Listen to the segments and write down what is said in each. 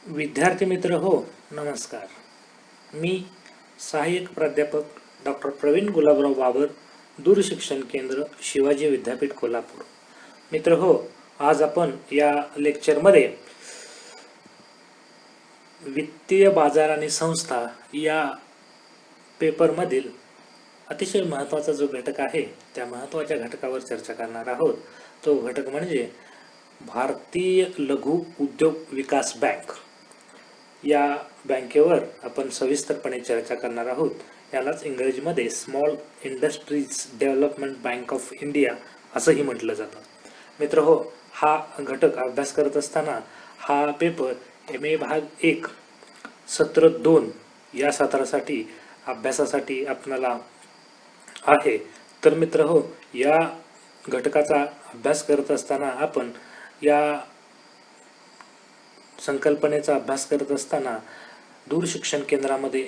विद्यार्थी मित्र हो, नमस्कार. मी सहाय्यक प्राध्यापक डॉक्टर प्रवीण गुलाबराव बाबर, दूरशिक्षण केंद्र शिवाजी विद्यापीठ कोल्हापूर. मित्र हो, आज आपण या लेक्चरमध्ये वित्तीय बाजार आणि संस्था या पेपरमधील अतिशय महत्त्वाचा जो घटक आहे त्या महत्त्वाच्या घटकावर चर्चा करणार आहोत. तो घटक म्हणजे भारतीय लघु उद्योग विकास बँक. या बँकेवर आपण सविस्तरपणे चर्चा करणार आहोत. यालाच इंग्रजीमध्ये small industries development bank of India असंही म्हटलं जातं. मित्र हो, हा घटक अभ्यास करत असताना हा पेपर MA भाग 1 सत्र 2 या सत्रासाठी अभ्यासासाठी आपणाला आहे. तर मित्र हो, या घटकाचा अभ्यास करत असताना आपण या संकल्पनेचा अभ्यास करत असताना दूरशिक्षण केंद्रामध्ये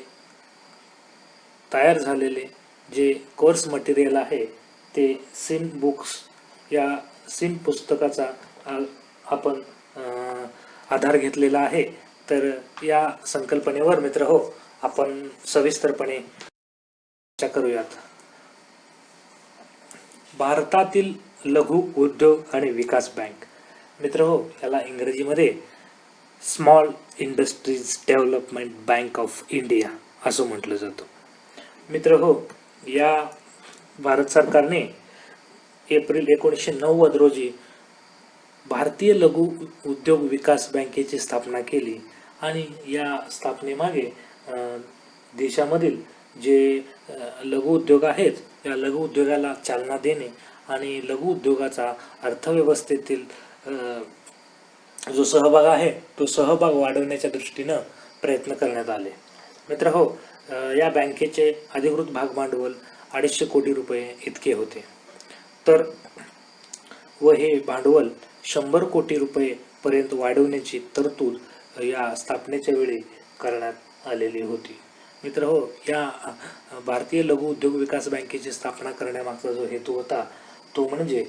तयार झालेले जे कोर्स मटेरियल आहे ते सिम बुक्स या सिम पुस्तकाचा आपण आधार घेतलेला आहे. तर या संकल्पनेवर मित्र हो, आपण सविस्तरपणे चर्चा करूयात. भारतातील लघु उद्योग आणि विकास बँक. मित्र हो, याला इंग्रजीमध्ये small industries development bank of India असं म्हटलं जातं. मित्र हो, या भारत सरकारने एप्रिल 1990 रोजी भारतीय लघु उद्योग विकास बँकेची स्थापना केली आणि या स्थापनेमागे देशामधील जे लघु उद्योग आहेत या लघु उद्योगाला चालना देणे आणि लघु उद्योगाचा अर्थव्यवस्थेतील जो सहभाग आहे तो सहभाग वाढवण्याच्या दृष्टीनं प्रयत्न करण्यात आले. मित्र हो, या बँकेचे अधिकृत भाग भांडवल 250 कोटी रुपये इतके होते. तर व हे भांडवल 100 कोटी रुपये पर्यंत वाढवण्याची तरतूद या स्थापनेच्या वेळी करण्यात आलेली होती. मित्र हो, या भारतीय लघु उद्योग विकास बँकेची स्थापना करण्यामागचा जो हेतू होता तो म्हणजे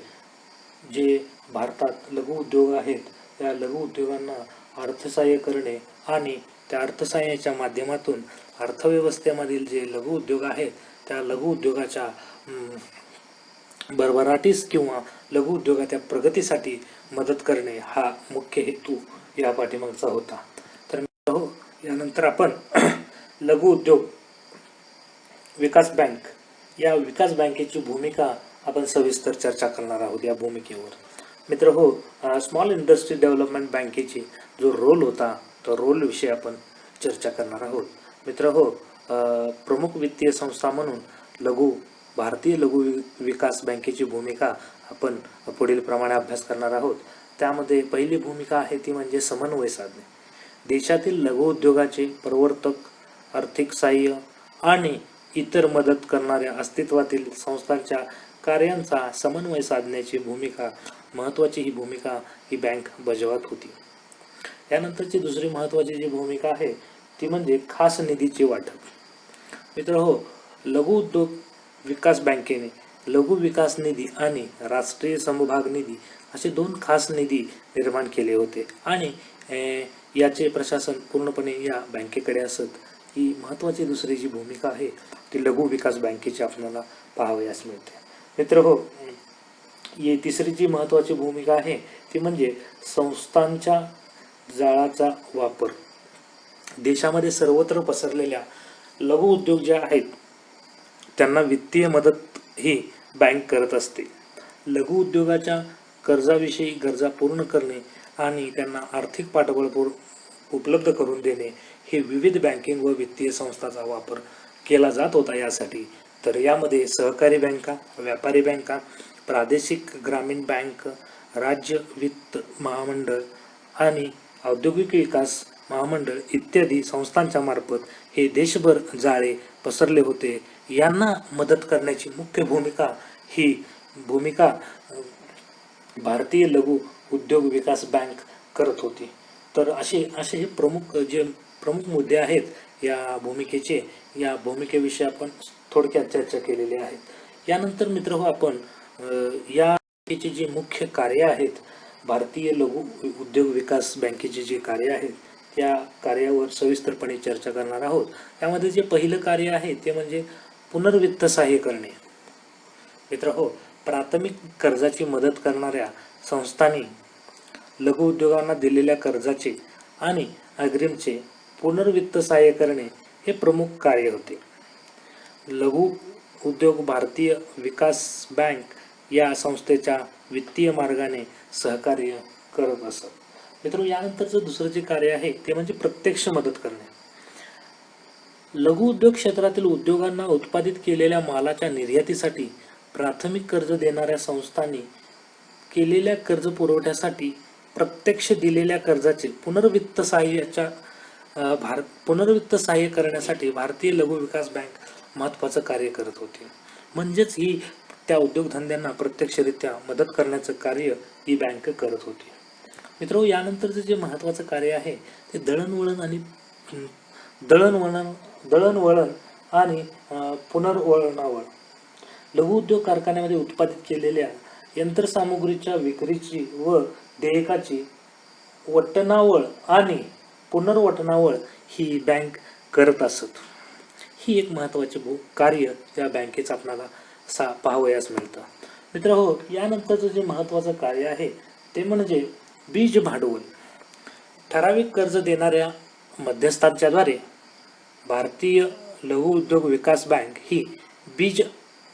जे भारतात लघु उद्योग आहेत त्या लघु उद्योगांना अर्थसहाय्य करणे आणि त्या अर्थसहाय्याच्या माध्यमातून अर्थव्यवस्थेमधील जे लघु उद्योग आहेत त्या लघु उद्योगाच्या भरभराटीस किंवा लघु उद्योगाच्या प्रगतीसाठी मदत करणे हा मुख्य हेतू या पाठीमागचा होता. तर हो, यानंतर आपण लघु उद्योग विकास बँक या विकास बँकेची भूमिका आपण सविस्तर चर्चा करणार आहोत. या भूमिकेवर मित्र हो, स्मॉल इंडस्ट्री डेव्हलपमेंट बँकेची जो रोल होता तो रोल विषयी आपण चर्चा करणार आहोत. मित्र हो, प्रमुख वित्तीय संस्था म्हणून भारतीय लघु विकास बँकेची भूमिका आपण पुढील प्रमाणे अभ्यास करणार आहोत. त्यामध्ये पहिली भूमिका आहे ती म्हणजे समन्वय साधणे. देशातील लघु उद्योगाचे प्रवर्तक, आर्थिक सहाय्य आणि इतर मदत करणाऱ्या अस्तित्वातील संस्थांच्या कार्यांचा समन्वय साधण्याची महत्त्वाची ही भूमिका ही बँक बजावत होती. यानंतरची दुसरी महत्त्वाची जी भूमिका आहे ती म्हणजे खास निधीचे वाटप. मित्र हो, लघु उद्योग विकास बँकेने लघु विकास निधी आणि राष्ट्रीय समभाग निधी असे 2 खास निधी निर्माण केले होते आणि याचे प्रशासन पूर्णपणे या बँकेकडे असत. ही महत्त्वाची दुसरी जी भूमिका आहे ती लघु विकास बँकेची आपल्याला पाहावयास मिळते. मित्र हो, ही तिसरी जी महत्त्वाची भूमिका आहे ती म्हणजे संस्थांच्या जाळाचा वापर. देशामध्ये सर्वत्र पसरलेल्या लघु उद्योग जे आहेत त्यांना वित्तीय मदत ही बँक करत असते. लघु उद्योगाच्या कर्जाविषयी गरजा पूर्ण करणे आणि त्यांना आर्थिक पाठबळ उपलब्ध करून देणे हे विविध बँकिंग व वित्तीय संस्थांचा वापर केला जात होता यासाठी. तर यामध्ये सहकारी बँका, व्यापारी बँका, प्रादेशिक ग्रामीण बँक, राज्य वित्त महामंडळ आणि औद्योगिक विकास महामंडळ इत्यादी संस्थांच्या मार्फत हे देशभर जाळे पसरले होते. यांना मदत करण्याची मुख्य भूमिका भारतीय लघु उद्योग विकास बँक करत होती. तर असे हे प्रमुख मुद्दे आहेत या भूमिकेचे. या भूमिकेविषयी आपण थोडक्यात चर्चा केलेली आहे. यानंतर मित्र हो, आपण या बँकेचे जे मुख्य कार्य आहेत, भारतीय लघु उद्योग विकास बँकेचे जे कार्य आहेत या कार्यावर सविस्तरपणे चर्चा करणार आहोत. त्यामध्ये जे पहिलं कार्य आहे ते म्हणजे पुनर्वित्त सहाय्य करणे. मित्रहो, प्राथमिक कर्जाची मदत करणाऱ्या संस्थांनी लघु उद्योगांना दिलेल्या कर्जाचे आणि अग्रिमचे पुनर्वित्त सहाय्य करणे हे प्रमुख कार्य होते. लघु उद्योग भारतीय विकास बँक या संस्थेच्या वित्तीय मार्गाने सहकार्य करत असत. मित्रांनो, यानंतरचं दुसरं जे कार्य आहे ते म्हणजे प्रत्यक्ष मदत करणे. लघु उद्योग क्षेत्रातील उद्योगांना उत्पादित केलेल्या मालाच्या निर्यातीसाठी प्राथमिक कर्ज देणाऱ्या संस्थांनी केलेल्या कर्ज पुरवठ्यासाठी प्रत्यक्ष दिलेल्या कर्जाचे पुनर्वित्त सहाय्य करण्यासाठी भारतीय लघु विकास बँक महत्त्वाचं कार्य करत होती. म्हणजेच ही त्या उद्योगधंद्यांना प्रत्यक्षरित्या मदत करण्याचं कार्य ही बँक करत होती. मित्रांनो, यानंतरचं जे महत्त्वाचं कार्य आहे ते दळणवळण आणि पुनर्वळणावळ. लघु उद्योग कारखान्यामध्ये उत्पादित केलेल्या यंत्रसामुग्रीच्या विक्रीची व देयकाची वटणावळ आणि पुनर्वटणावळ ही बँक करत असत. ही एक महत्त्वाचे कार्य या बँकेचं आपल्याला पाहावयास मिळतं. मित्रहो, यानंतरचं जे महत्त्वाचं कार्य आहे ते म्हणजे बीज भांडवल. ठराविक कर्ज देणाऱ्या मध्यस्थांच्याद्वारे भारतीय लघु उद्योग विकास बँक ही बीज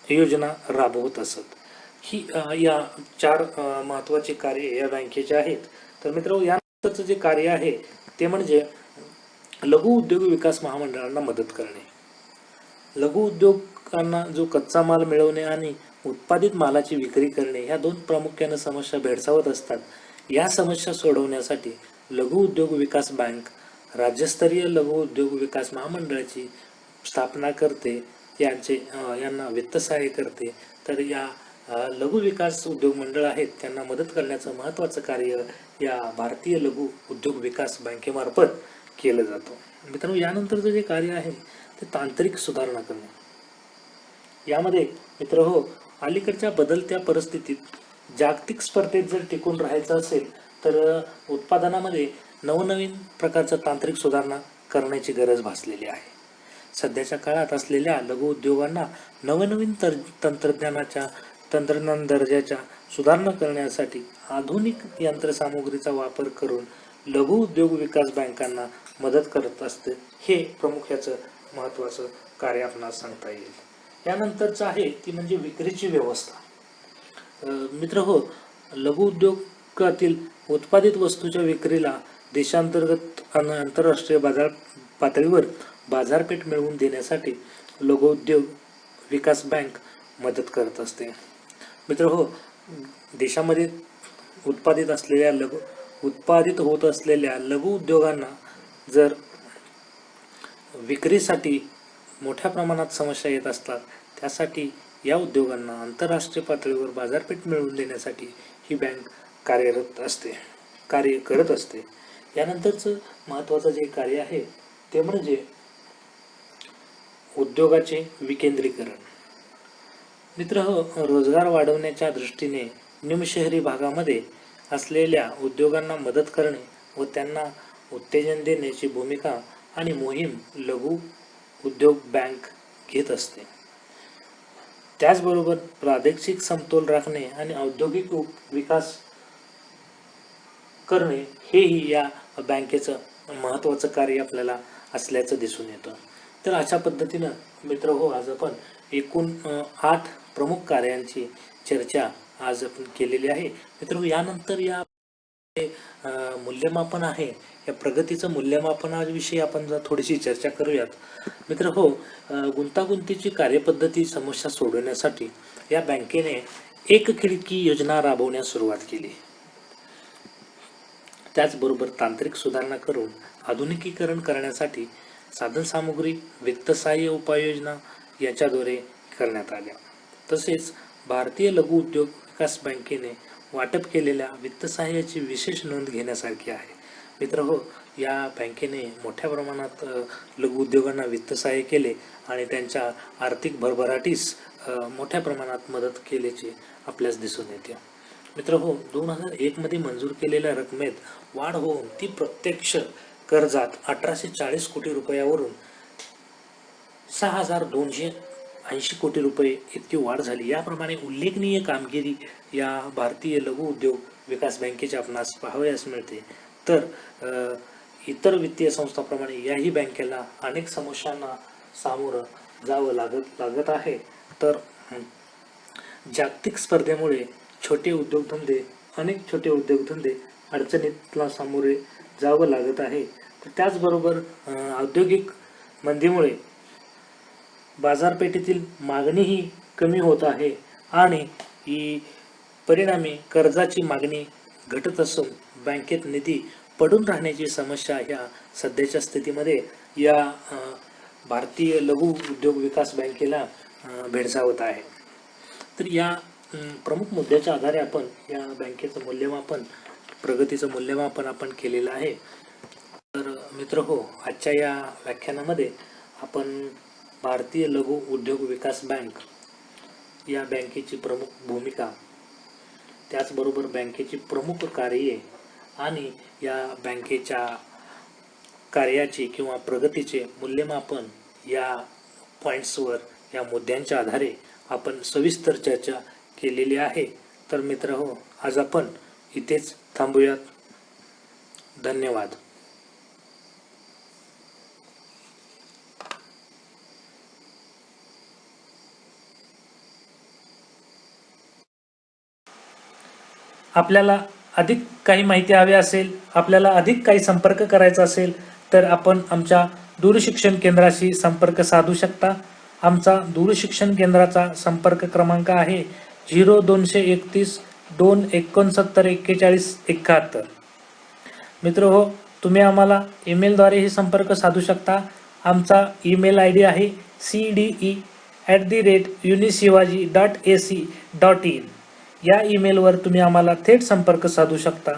योजना राबवत असत. ही या 4 महत्त्वाचे कार्य या बँकेचे आहेत. तर मित्रांनो, यानंतरचं जे कार्य आहे ते म्हणजे लघु उद्योग विकास महामंडळांना मदत करणे. लघु उद्योगांना जो कच्चा माल मिळवणे आणि उत्पादित मालाची विक्री करणे ह्या 2 प्रामुख्याने समस्या भेडसावत असतात. या समस्या सोडवण्यासाठी लघु उद्योग विकास बँक राज्यस्तरीय लघु उद्योग विकास महामंडळाची स्थापना करते, यांना वित्त सहाय्य करते. तर या लघु विकास उद्योग मंडळ आहेत त्यांना मदत करण्याचं महत्त्वाचं कार्य या भारतीय लघु उद्योग विकास बँकेमार्फत केलं जातं. मित्रांनो, यानंतरचं जे कार्य आहे ते तांत्रिक सुधारणा करणे. यामध्ये मित्रहो, अलीकडच्या बदलत्या परिस्थितीत जागतिक स्पर्धेत जर टिकून राहायचं असेल तर उत्पादनामध्ये नवनवीन प्रकारच्या तांत्रिक सुधारणा करण्याची गरज भासलेली आहे. सध्याच्या काळात असलेल्या लघु उद्योगांना नवनवीन तंत्रज्ञान दर्जाच्या सुधारणा करण्यासाठी आधुनिक यंत्रसामुग्रीचा वापर करून लघु उद्योग विकास बँकांना मदत करत असते. हे प्रमुख याचं महत्त्वाचं कार्य आपणास सांगता येईल. यानंतरचं आहे ती म्हणजे विक्रीची व्यवस्था. मित्रहो, लघु उद्योगातील उत्पादित वस्तूच्या विक्रीला देशांतर्गत आणि आंतरराष्ट्रीय बाजार पातळीवर बाजारपेठ मिळवून देण्यासाठी लघु उद्योग विकास बँक मदत करत असते. मित्रहो, देशामध्ये उत्पादित होत असलेल्या लघु उद्योगांना जर विक्रीसाठी मोठ्या प्रमाणात समस्या येत असतात, त्यासाठी या उद्योगांना आंतरराष्ट्रीय पातळीवर बाजारपेठ मिळवून देण्यासाठी ही बँक कार्य करत असते. यानंतरचं महत्त्वाचं जे कार्य आहे ते म्हणजे उद्योगाचे विकेंद्रीकरण. मित्रहो, रोजगार वाढवण्याच्या दृष्टीने निमशहरी भागामध्ये असलेल्या उद्योगांना मदत करणे व त्यांना उत्तेजन देण्याची भूमिका आणि मोहीम लघु उद्योग बँक घेत असते. त्याचबरोबर प्रादेशिक समतोल राखणे आणि औद्योगिक विकास करणे हेही या बँकेचं महत्त्वाचं कार्य आपल्याला असल्याचं दिसून येतं. तर अशा पद्धतीनं मित्रहो, आज आपण एकूण 8 प्रमुख कार्यांची चर्चा आज आपण केलेली आहे. मित्रहो, यानंतर या मूल्यमापन आहे, या प्रगतीचं मूल्यमापनाविषयी आपण थोडीशी चर्चा करूयात. मित्रहो, गुंतागुंतीची कार्यपद्धती समस्या सोडवण्यासाठी या बँकेने एक खिडकी योजना राबवण्यास सुरुवात केली. त्याचबरोबर तांत्रिक सुधारणा करून आधुनिकीकरण करण्यासाठी साधनसामुग्री वित्त सहाय्य उपाययोजना याच्याद्वारे करण्यात आल्या. तसेच भारतीय लघु उद्योग विकास बँकेने वाटप केलेल्या वित्त सहाय्याची विशेष नोंद घेण्यासारखी आहे. मित्रहो, या बँकेने मोठ्या प्रमाणात लघु उद्योगांना वित्त सहाय्य केले आणि त्यांच्या आर्थिक भरभराटीस मोठ्या प्रमाणात मदत केल्याचे आपल्यास दिसून येते. मित्रहो, 2001 मध्ये मंजूर केलेल्या रकमेत वाढ होऊन ती प्रत्यक्ष कर्जात 1840 कोटी रुपयावरून 6280 कोटी रुपये इतकी वाढ झाली. याप्रमाणे उल्लेखनीय कामगिरी या भारतीय लघु उद्योग विकास बँकेच्या आपणास पाहावयास मिळते. तर इतर वित्तीय संस्थांप्रमाणे याही बँकेला अनेक समस्यांना सामोरं जावं लागत आहे. तर जागतिक स्पर्धेमुळे अनेक छोटे उद्योगधंदे अडचणीतला सामोरे जावं लागत आहे. तर त्याचबरोबर औद्योगिक मंदीमुळे बाजारपेठेतील मागणीही कमी होत आहे आणि परिणामी कर्जाची मागणी घटत असून बँकेत निधी पडून राहण्याची समस्या ह्या सध्याच्या स्थितीमध्ये या भारतीय लघु उद्योग विकास बँकेला भेडसावत आहे. तर या प्रमुख मुद्द्याच्या आधारे आपण या बँकेचं मूल्यमापन, प्रगतीचं मूल्यमापन आपण केलेलं आहे. तर मित्रहो, आजच्या या व्याख्यानामध्ये आपण भारतीय लघु उद्योग विकास बँक या बँकेची प्रमुख भूमिका, त्याचबरोबर बँकेची प्रमुख कार्ये आणि या बँकेच्या कार्याचे किंवा प्रगतीचे मूल्यमापन या पॉईंट्सवर, या मुद्द्यांच्या आधारे आपण सविस्तर चर्चा केलेली आहे. तर मित्रहो, आज आपण इथेच थांबूयात. धन्यवाद. आपल्याला अधिक काही माहिती हवी असेल, आपल्याला अधिक काही संपर्क करायचा असेल तर आपण आमच्या दूरशिक्षण केंद्राशी संपर्क साधू शकता. आमचा दूरशिक्षण केंद्राचा संपर्क क्रमांक आहे 0231 269 41 71. मित्रहो, तुम्ही आम्हाला ईमेलद्वारेही संपर्क साधू शकता. आमचा ईमेल ID आहे cde@unishivaji.ac.in. या ईमेलवर तुम्ही आम्हाला थेट संपर्क साधू शकता.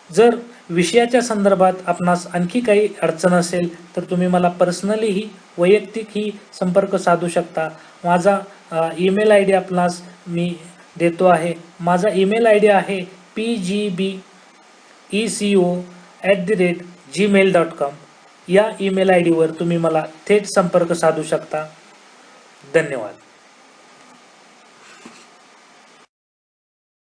जर विषयाच्या संदर्भात आपणास आणखी काही अडचण असेल तर तुम्ही मला पर्सनलीही, वैयक्तिकही संपर्क साधू शकता. माझा ईमेल ID आपणास मी देतो आहे. माझा ईमेल ID आहे pgbeco@gmail.com. या ईमेल ID वर तुम्ही मला थेट संपर्क साधू शकता. धन्यवाद.